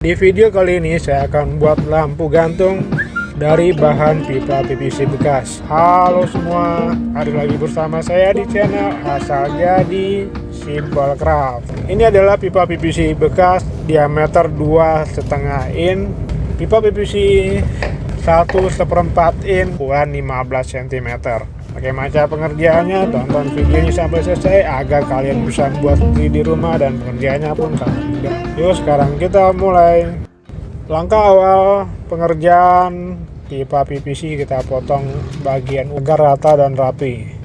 Di video kali ini saya akan buat lampu gantung dari bahan pipa PVC bekas. Halo semua, ada lagi bersama saya di channel Asal Jadi Simple Craft. Ini adalah pipa PVC bekas diameter 2,5 in, pipa PVC 1/4 in, ukuran 15 cm. Bagaimana pengerjaannya? Tonton videonya sampai selesai agar kalian bisa buat sendiri di rumah dan pengerjaannya pun sangat mudah. Yuk sekarang kita mulai. Langkah awal pengerjaan pipa PVC, kita potong bagian agar rata dan rapi.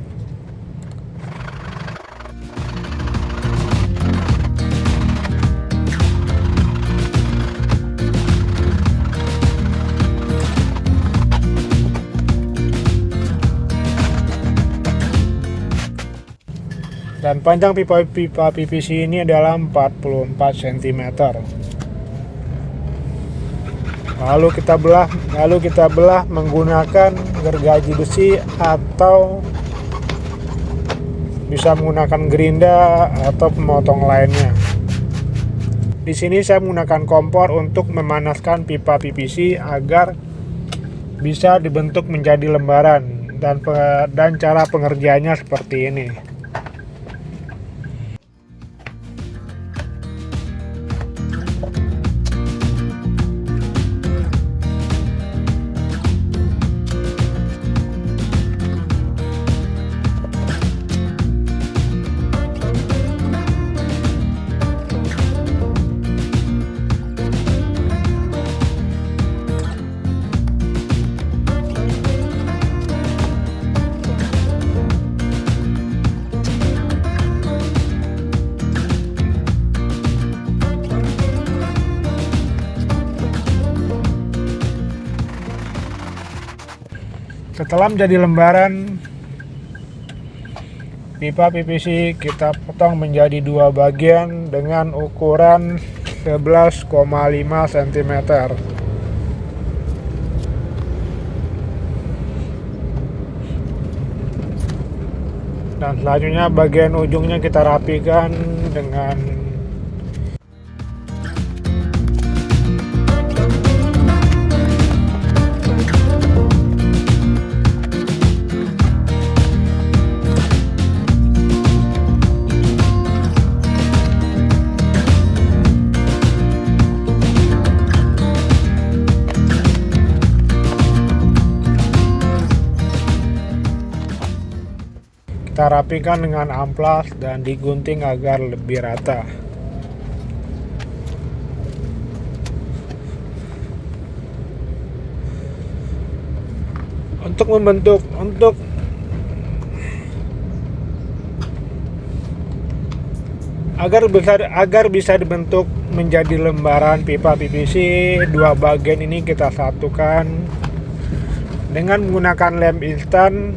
Dan panjang pipa PVC ini adalah 44 cm. Lalu kita belah menggunakan gergaji besi atau bisa menggunakan gerinda atau pemotong lainnya. Di sini saya menggunakan kompor untuk memanaskan pipa PVC agar bisa dibentuk menjadi lembaran, dan cara pengerjaannya seperti ini. Setelah menjadi lembaran, pipa PVC kita potong menjadi dua bagian dengan ukuran 11,5 cm. Dan selanjutnya bagian ujungnya kita rapikan dengan kita rapikan dengan amplas dan digunting agar lebih rata. Agar bisa dibentuk menjadi lembaran pipa PVC, dua bagian ini kita satukan dengan menggunakan lem instan.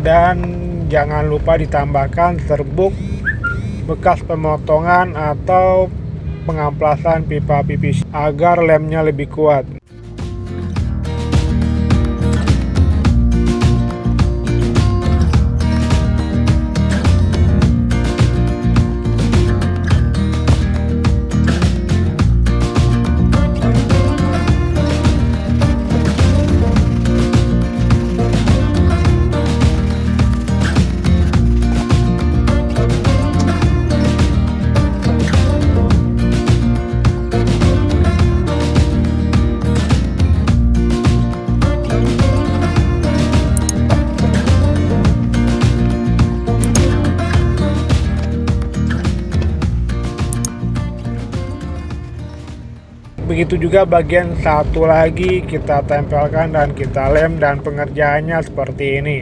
Dan jangan lupa ditambahkan serbuk bekas pemotongan atau pengamplasan pipa PVC agar lemnya lebih kuat. Begitu juga bagian satu lagi kita tempelkan dan kita lem, dan pengerjaannya seperti ini.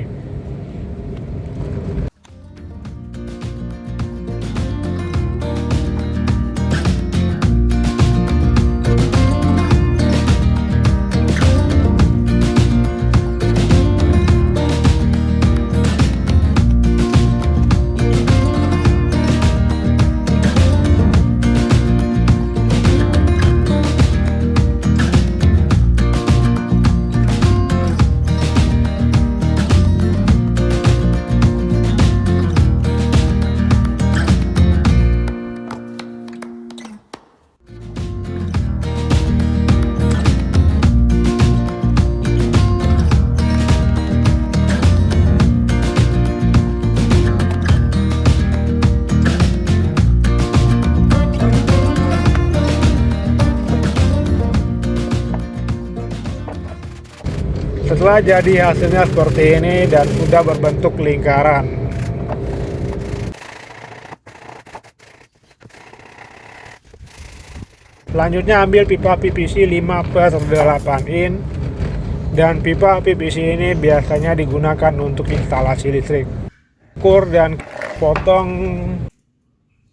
Setelah jadi hasilnya seperti ini dan sudah berbentuk lingkaran, selanjutnya ambil pipa PVC 5/8 in, dan pipa PVC ini biasanya digunakan untuk instalasi listrik. Ukur dan potong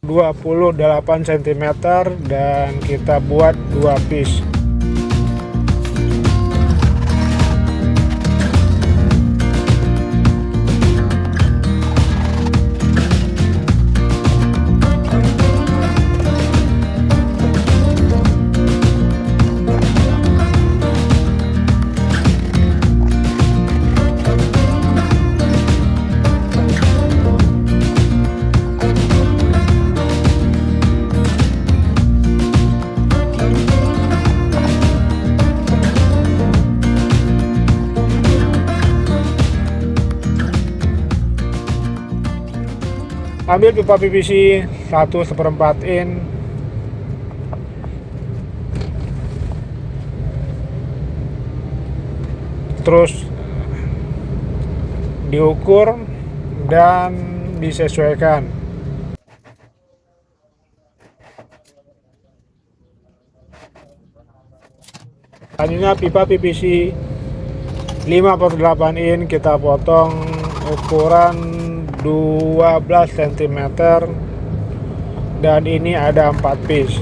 28 cm dan kita buat 2 piece. Ambil pipa PVC 1/4 in, terus diukur dan disesuaikan. Selanjutnya pipa PVC 5/8 in kita potong ukuran 12 cm dan ini ada 4 piece.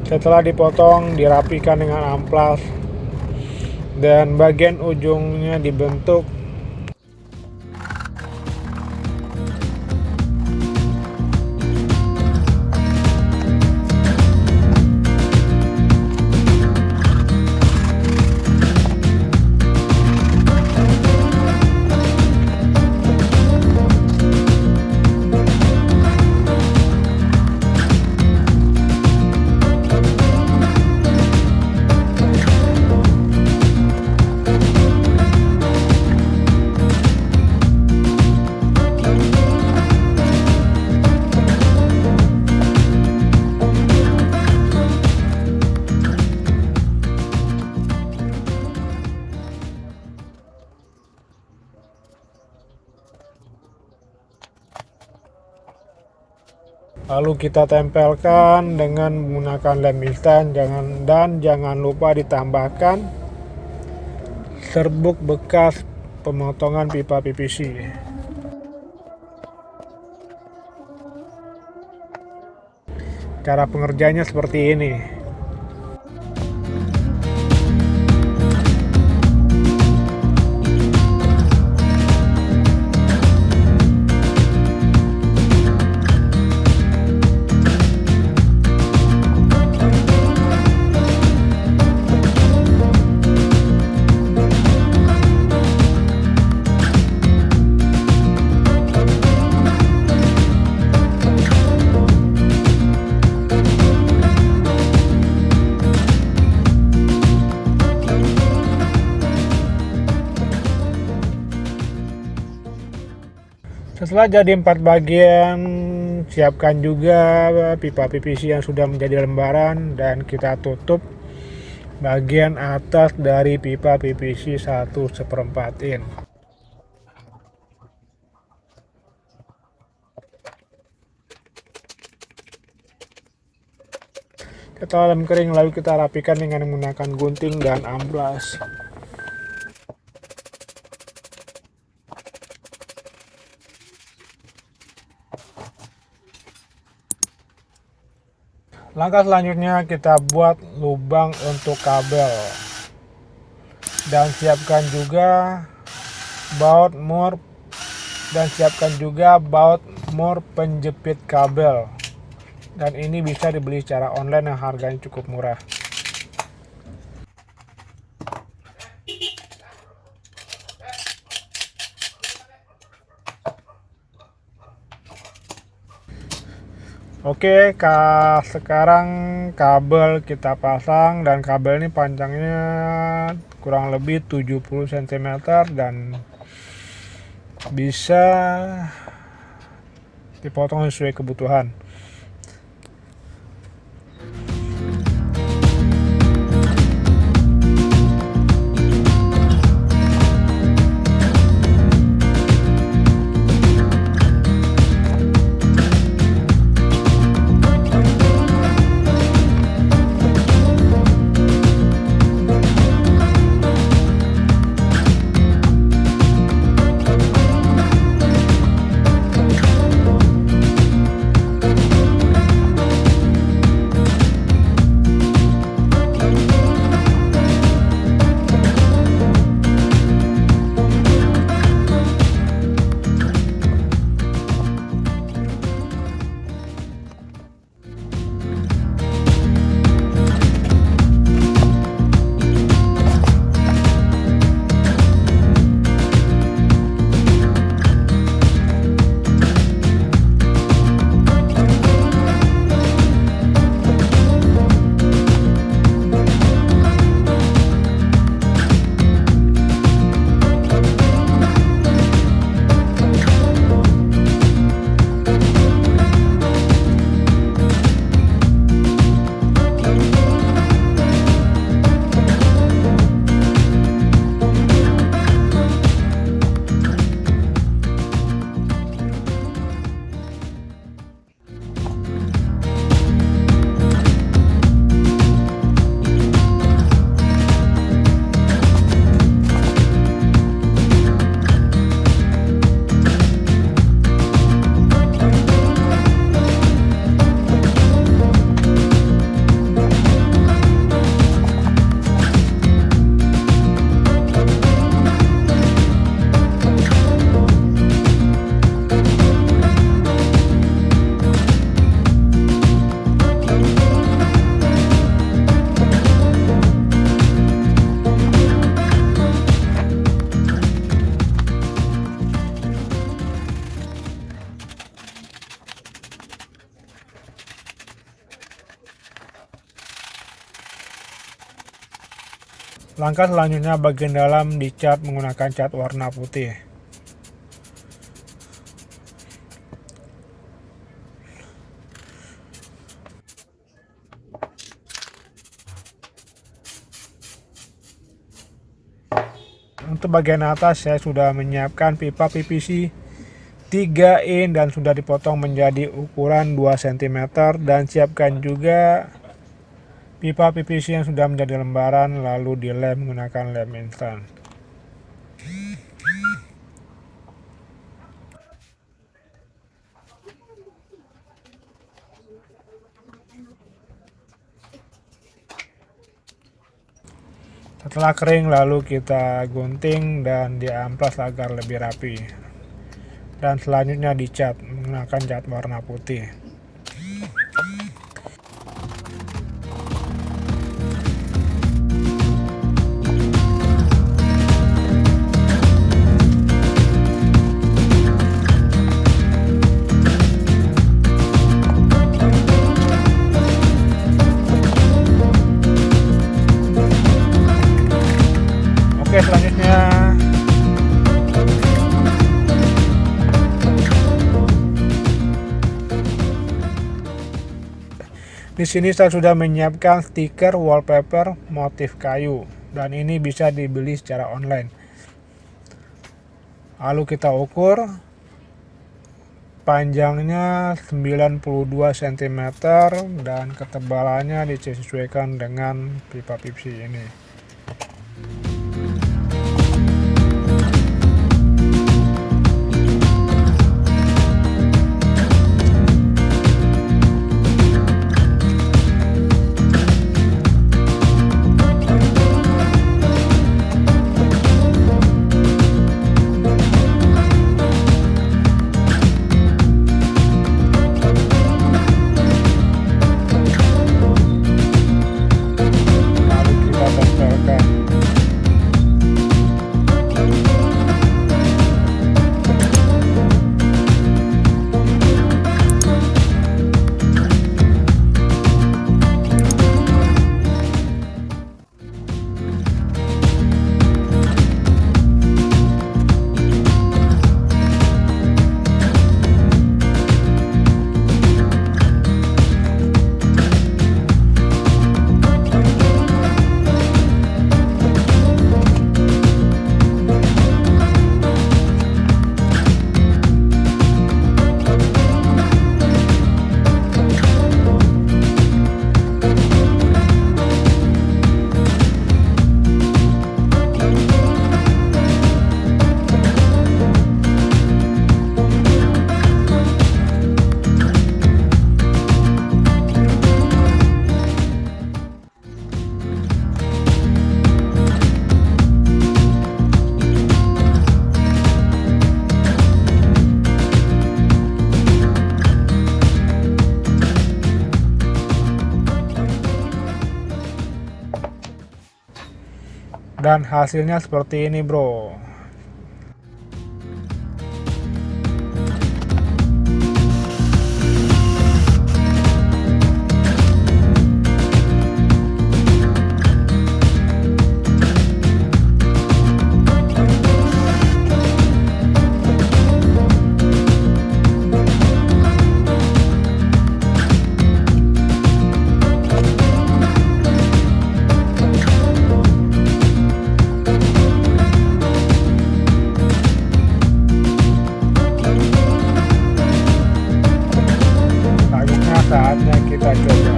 Setelah dipotong, dirapikan dengan amplas dan bagian ujungnya dibentuk. Lalu kita tempelkan dengan menggunakan lem instan, jangan lupa ditambahkan serbuk bekas pemotongan pipa PVC. Cara pengerjaannya seperti ini. Setelah jadi 4 bagian, siapkan juga pipa PVC yang sudah menjadi lembaran dan kita tutup bagian atas dari pipa PVC 1/4 in. Kita lem kering lalu kita rapikan dengan menggunakan gunting dan amplas. Langkah selanjutnya kita buat lubang untuk kabel dan siapkan juga baut mur penjepit kabel, dan ini bisa dibeli secara online yang harganya cukup murah. Oke, sekarang kabel kita pasang, dan kabel ini panjangnya kurang lebih 70 cm dan bisa dipotong sesuai kebutuhan. Langkah selanjutnya bagian dalam dicat menggunakan cat warna putih. Untuk bagian atas saya sudah menyiapkan pipa PVC 3 in dan sudah dipotong menjadi ukuran 2 cm, dan siapkan juga pipa PVC yang sudah menjadi lembaran lalu dilem menggunakan lem instan. Setelah kering lalu kita gunting dan diamplas agar lebih rapi. Dan selanjutnya dicat menggunakan cat warna putih. Oke, selanjutnya di sini saya sudah menyiapkan stiker wallpaper motif kayu, dan ini bisa dibeli secara online. Lalu kita ukur panjangnya 92 cm dan ketebalannya disesuaikan dengan pipa PVC ini. Dan hasilnya seperti ini, bro. Saatnya kita coba.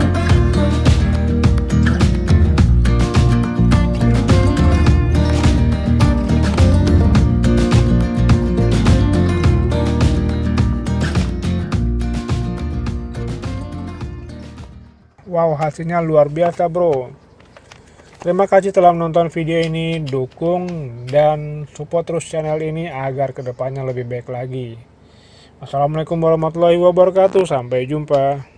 Wow, hasilnya luar biasa, bro. Terima kasih telah menonton video ini. Dukung dan support terus channel ini agar kedepannya lebih baik lagi. Assalamualaikum warahmatullahi wabarakatuh. Sampai jumpa.